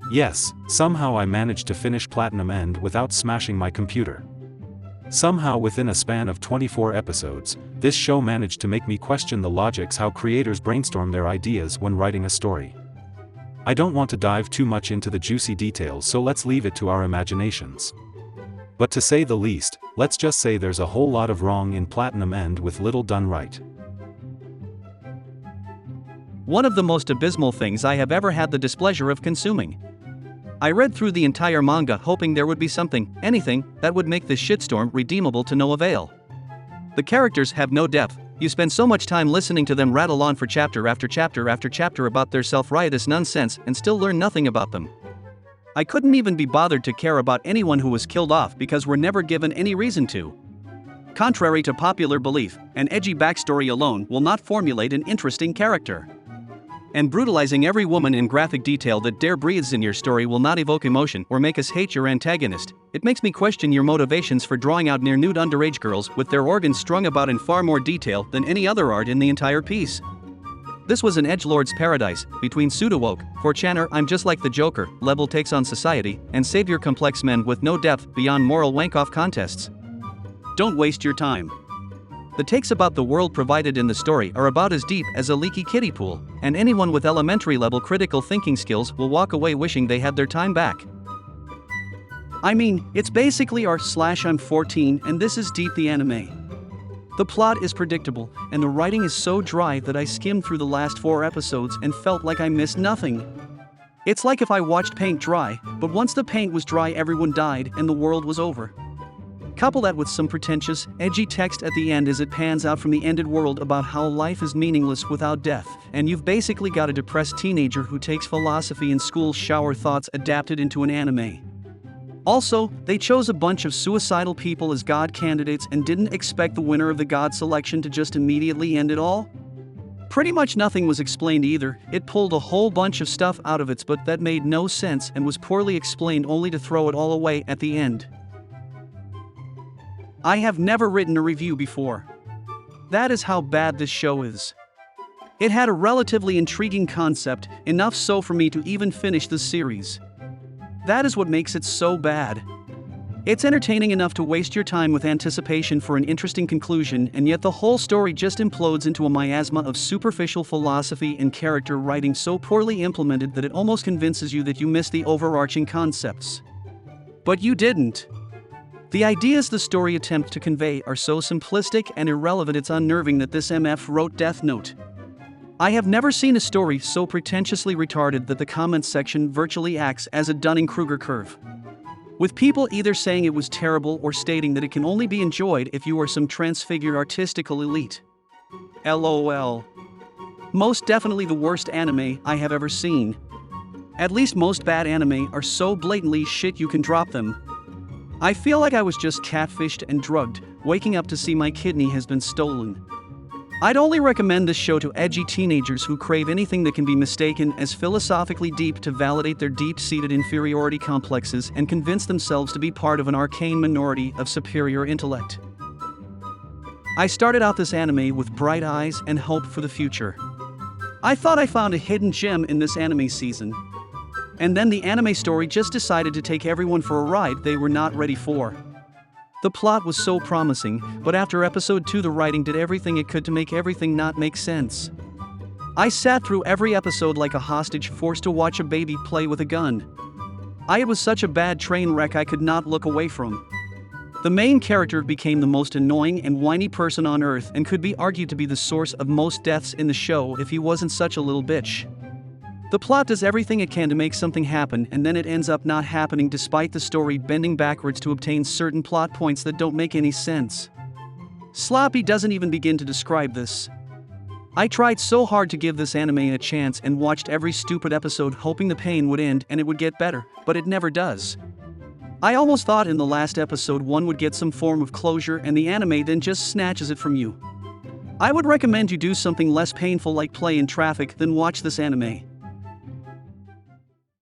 Yes, somehow I managed to finish Platinum End without smashing my computer. Somehow within a span of 24 episodes, this show managed to make me question the logics how creators brainstorm their ideas when writing a story. I don't want to dive too much into the juicy details, so let's leave it to our imaginations. But to say the least, let's just say there's a whole lot of wrong in Platinum End with little done right. One of the most abysmal things I have ever had the displeasure of consuming. I read through the entire manga hoping there would be something, anything, that would make this shitstorm redeemable to no avail. The characters have no depth. You spend so much time listening to them rattle on for chapter after chapter after chapter about their self-righteous nonsense and still learn nothing about them. I couldn't even be bothered to care about anyone who was killed off because we're never given any reason to. Contrary to popular belief, an edgy backstory alone will not formulate an interesting character. And brutalizing every woman in graphic detail that dare breathes in your story will not evoke emotion or make us hate your antagonist. It makes me question your motivations for drawing out near-nude underage girls with their organs strung about in far more detail than any other art in the entire piece. This was an edgelord's paradise, between pseudo-woke, 4chaner I'm just like the Joker, level takes on society, and savior complex men with no depth beyond moral wank-off contests. Don't waste your time. The takes about the world provided in the story are about as deep as a leaky kiddie pool, and anyone with elementary-level critical thinking skills will walk away wishing they had their time back. I mean, it's basically r/I'm 14 and this is Deep the anime. The plot is predictable, and the writing is so dry that I skimmed through the last 4 episodes and felt like I missed nothing. It's like if I watched paint dry, but once the paint was dry everyone died and the world was over. Couple that with some pretentious, edgy text at the end as it pans out from the ended world about how life is meaningless without death, and you've basically got a depressed teenager who takes philosophy in school shower thoughts adapted into an anime. Also, they chose a bunch of suicidal people as god candidates and didn't expect the winner of the god selection to just immediately end it all? Pretty much nothing was explained either. It pulled a whole bunch of stuff out of its butt that made no sense and was poorly explained only to throw it all away at the end. I have never written a review before. That is how bad this show is. It had a relatively intriguing concept, enough so for me to even finish the series. That is what makes it so bad. It's entertaining enough to waste your time with anticipation for an interesting conclusion, and yet the whole story just implodes into a miasma of superficial philosophy and character writing so poorly implemented that it almost convinces you that you missed the overarching concepts. But you didn't. The ideas the story attempts to convey are so simplistic and irrelevant it's unnerving that this MF wrote Death Note. I have never seen a story so pretentiously retarded that the comments section virtually acts as a Dunning-Kruger curve, with people either saying it was terrible or stating that it can only be enjoyed if you are some transfigured artistical elite. LOL. Most definitely the worst anime I have ever seen. At least most bad anime are so blatantly shit you can drop them. I feel like I was just catfished and drugged, waking up to see my kidney has been stolen. I'd only recommend this show to edgy teenagers who crave anything that can be mistaken as philosophically deep to validate their deep-seated inferiority complexes and convince themselves to be part of an arcane minority of superior intellect. I started out this anime with bright eyes and hope for the future. I thought I found a hidden gem in this anime season. And then the anime story just decided to take everyone for a ride they were not ready for. The plot was so promising, but after episode 2 the writing did everything it could to make everything not make sense. I sat through every episode like a hostage forced to watch a baby play with a gun. It was such a bad train wreck I could not look away from. The main character became the most annoying and whiny person on earth and could be argued to be the source of most deaths in the show if he wasn't such a little bitch. The plot does everything it can to make something happen, and then it ends up not happening despite the story bending backwards to obtain certain plot points that don't make any sense. Sloppy doesn't even begin to describe this. I tried so hard to give this anime a chance and watched every stupid episode hoping the pain would end and it would get better, but it never does. I almost thought in the last episode one would get some form of closure and the anime then just snatches it from you. I would recommend you do something less painful like play in traffic than watch this anime.